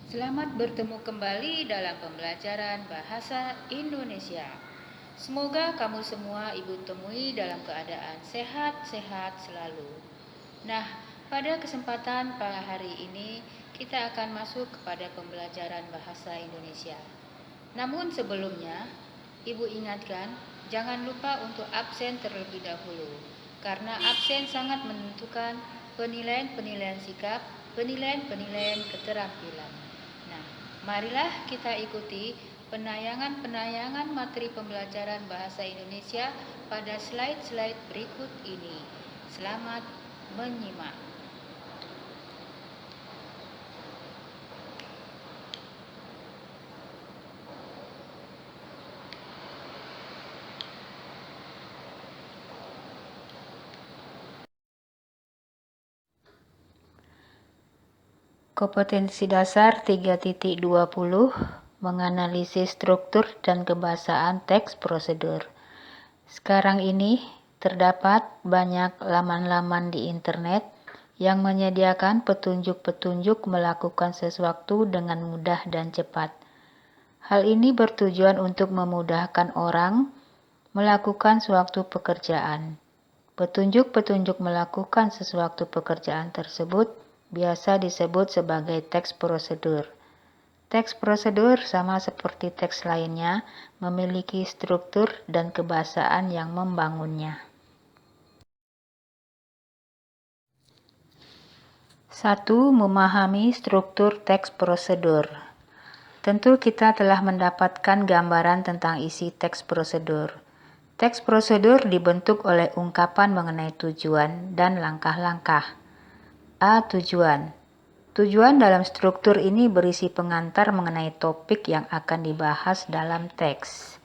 Selamat bertemu kembali dalam pembelajaran bahasa Indonesia. Semoga kamu semua ibu temui dalam keadaan sehat-sehat selalu. Nah, pada kesempatan pada hari ini kita akan masuk kepada pembelajaran bahasa Indonesia. Namun sebelumnya, ibu ingatkan jangan lupa untuk absen terlebih dahulu, karena absen sangat menentukan penilaian-penilaian sikap, penilaian-penilaian keterampilan. Nah, marilah kita ikuti penayangan-penayangan materi pembelajaran bahasa Indonesia pada slide-slide berikut ini. Selamat menyimak. Kompetensi dasar 3.20 menganalisis struktur dan kebahasaan teks prosedur. Sekarang ini terdapat banyak laman-laman di internet yang menyediakan petunjuk-petunjuk melakukan sesuatu dengan mudah dan cepat. Hal ini bertujuan untuk memudahkan orang melakukan suatu pekerjaan. Petunjuk-petunjuk melakukan sesuatu pekerjaan tersebut biasa disebut sebagai teks prosedur. Teks prosedur sama seperti teks lainnya memiliki struktur dan kebahasaan yang membangunnya. 1. Memahami struktur teks prosedur. Tentu kita telah mendapatkan gambaran tentang isi teks prosedur. Teks prosedur dibentuk oleh ungkapan mengenai tujuan dan langkah-langkah. A. Tujuan. Tujuan dalam struktur ini berisi pengantar mengenai topik yang akan dibahas dalam teks.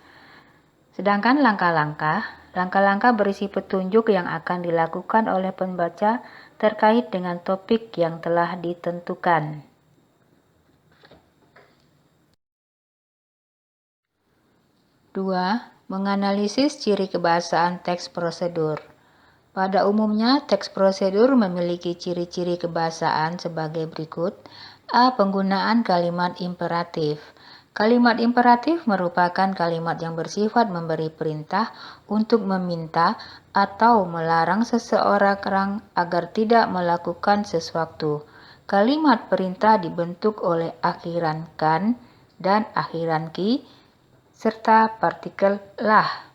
Sedangkan langkah-langkah berisi petunjuk yang akan dilakukan oleh pembaca terkait dengan topik yang telah ditentukan. Dua, menganalisis ciri kebahasaan teks prosedur. Pada umumnya, teks prosedur memiliki ciri-ciri kebahasaan sebagai berikut. A. Penggunaan kalimat imperatif. Kalimat imperatif merupakan kalimat yang bersifat memberi perintah untuk meminta atau melarang seseorang agar tidak melakukan sesuatu. Kalimat perintah dibentuk oleh akhiran kan dan akhiran ki serta partikel lah.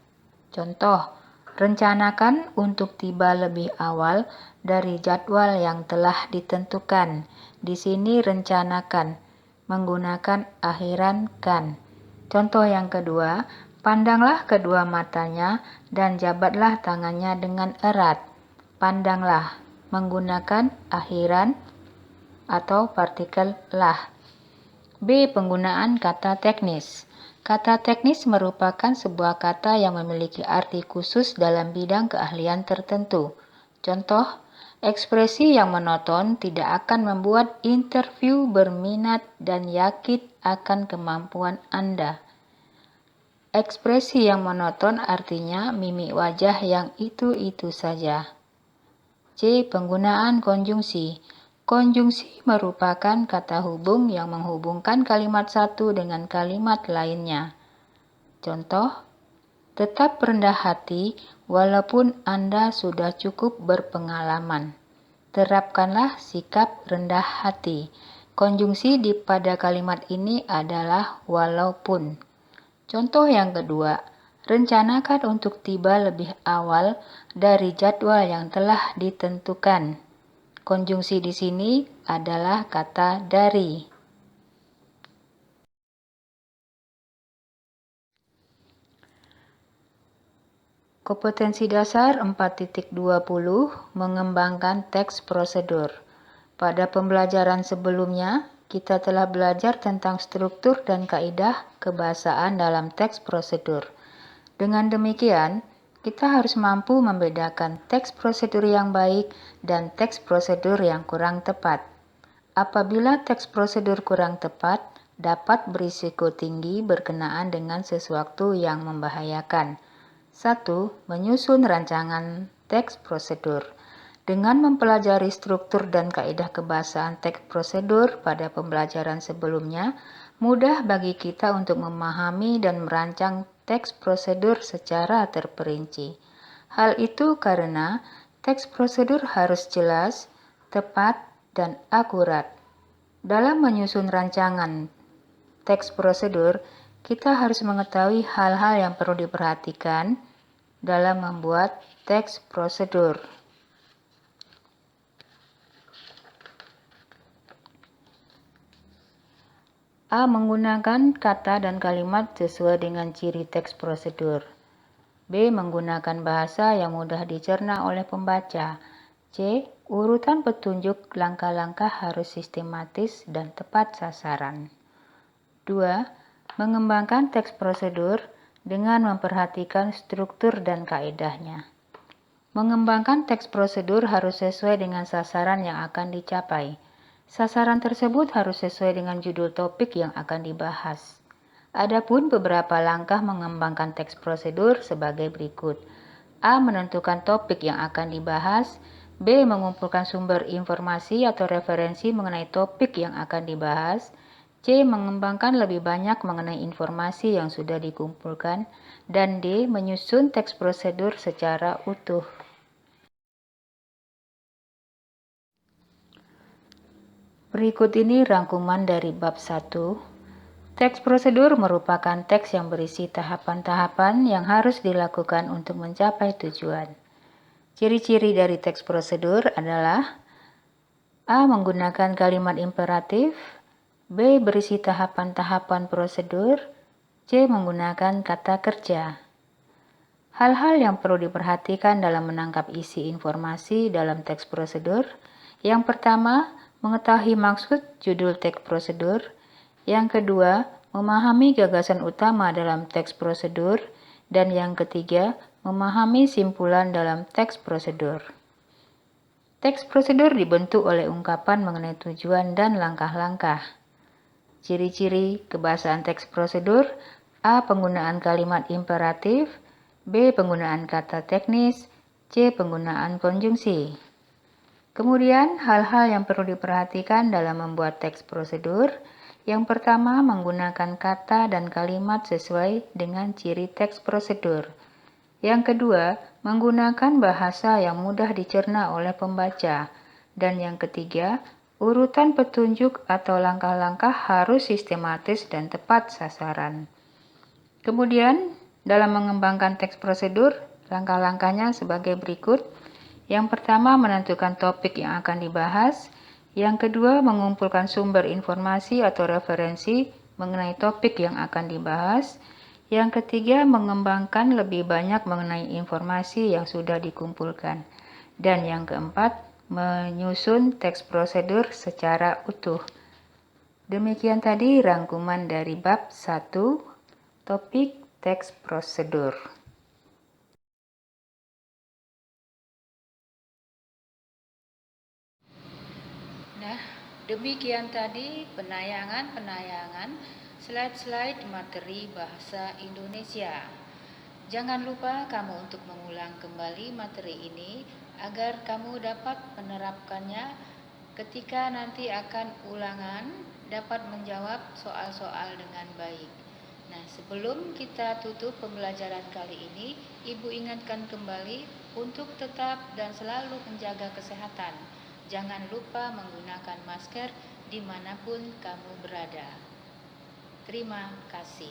Contoh, rencanakan untuk tiba lebih awal dari jadwal yang telah ditentukan. Di sini rencanakan menggunakan akhiran kan. Contoh yang kedua, pandanglah kedua matanya dan jabatlah tangannya dengan erat. Pandanglah menggunakan akhiran atau partikel lah. B. Penggunaan kata teknis. Kata teknis merupakan sebuah kata yang memiliki arti khusus dalam bidang keahlian tertentu. Contoh, ekspresi yang monoton tidak akan membuat interview berminat dan yakin akan kemampuan Anda. Ekspresi yang monoton artinya mimik wajah yang itu-itu saja. C. Penggunaan konjungsi. Konjungsi merupakan kata hubung yang menghubungkan kalimat satu dengan kalimat lainnya. Contoh, tetap rendah hati walaupun Anda sudah cukup berpengalaman. Terapkanlah sikap rendah hati. Konjungsi pada kalimat ini adalah walaupun. Contoh yang kedua, rencanakan untuk tiba lebih awal dari jadwal yang telah ditentukan. Konjungsi di sini adalah kata dari. Kompetensi dasar 4.20 mengembangkan teks prosedur. Pada pembelajaran sebelumnya, kita telah belajar tentang struktur dan kaidah kebahasaan dalam teks prosedur. Dengan demikian, kita harus mampu membedakan teks prosedur yang baik dan teks prosedur yang kurang tepat. Apabila teks prosedur kurang tepat, dapat berisiko tinggi berkenaan dengan sesuatu yang membahayakan. 1. Menyusun rancangan teks prosedur. Dengan mempelajari struktur dan kaidah kebahasaan teks prosedur pada pembelajaran sebelumnya, mudah bagi kita untuk memahami dan merancang teks prosedur secara terperinci. Hal itu karena teks prosedur harus jelas, tepat, dan akurat. Dalam menyusun rancangan teks prosedur, kita harus mengetahui hal-hal yang perlu diperhatikan dalam membuat teks prosedur. A. Menggunakan kata dan kalimat sesuai dengan ciri teks prosedur. B. Menggunakan bahasa yang mudah dicerna oleh pembaca. C. Urutan petunjuk langkah-langkah harus sistematis dan tepat sasaran. 2. Mengembangkan teks prosedur dengan memperhatikan struktur dan kaedahnya. Mengembangkan teks prosedur harus sesuai dengan sasaran yang akan dicapai. Sasaran tersebut harus sesuai dengan judul topik yang akan dibahas. Adapun beberapa langkah mengembangkan teks prosedur sebagai berikut. A. Menentukan topik yang akan dibahas. B. Mengumpulkan sumber informasi atau referensi mengenai topik yang akan dibahas. C. Mengembangkan lebih banyak mengenai informasi yang sudah dikumpulkan. Dan D. Menyusun teks prosedur secara utuh. Berikut ini rangkuman dari bab 1. Teks prosedur merupakan teks yang berisi tahapan-tahapan yang harus dilakukan untuk mencapai tujuan. Ciri-ciri dari teks prosedur adalah A. Menggunakan kalimat imperatif. B. Berisi tahapan-tahapan prosedur. C. Menggunakan kata kerja. Hal-hal yang perlu diperhatikan dalam menangkap isi informasi dalam teks prosedur. Yang pertama, mengetahui maksud judul teks prosedur. Yang kedua, memahami gagasan utama dalam teks prosedur. Dan yang ketiga, memahami simpulan dalam teks prosedur. Teks prosedur dibentuk oleh ungkapan mengenai tujuan dan langkah-langkah. Ciri-ciri kebahasaan teks prosedur: A. Penggunaan kalimat imperatif. B. Penggunaan kata teknis. C. Penggunaan konjungsi. Kemudian, hal-hal yang perlu diperhatikan dalam membuat teks prosedur. Yang pertama, menggunakan kata dan kalimat sesuai dengan ciri teks prosedur. Yang kedua, menggunakan bahasa yang mudah dicerna oleh pembaca. Dan yang ketiga, urutan petunjuk atau langkah-langkah harus sistematis dan tepat sasaran. Kemudian, dalam mengembangkan teks prosedur, langkah-langkahnya sebagai berikut. Yang pertama, menentukan topik yang akan dibahas. Yang kedua, mengumpulkan sumber informasi atau referensi mengenai topik yang akan dibahas. Yang ketiga, mengembangkan lebih banyak mengenai informasi yang sudah dikumpulkan. Dan yang keempat, menyusun teks prosedur secara utuh. Demikian tadi rangkuman dari bab 1, topik teks prosedur. Nah, demikian tadi penayangan slide-slide materi bahasa Indonesia. Jangan lupa kamu untuk mengulang kembali materi ini agar kamu dapat menerapkannya ketika nanti akan ulangan, dapat menjawab soal-soal dengan baik. Nah, sebelum kita tutup pembelajaran kali ini, Ibu ingatkan kembali untuk tetap dan selalu menjaga kesehatan. Jangan lupa menggunakan masker dimanapun kamu berada. Terima kasih.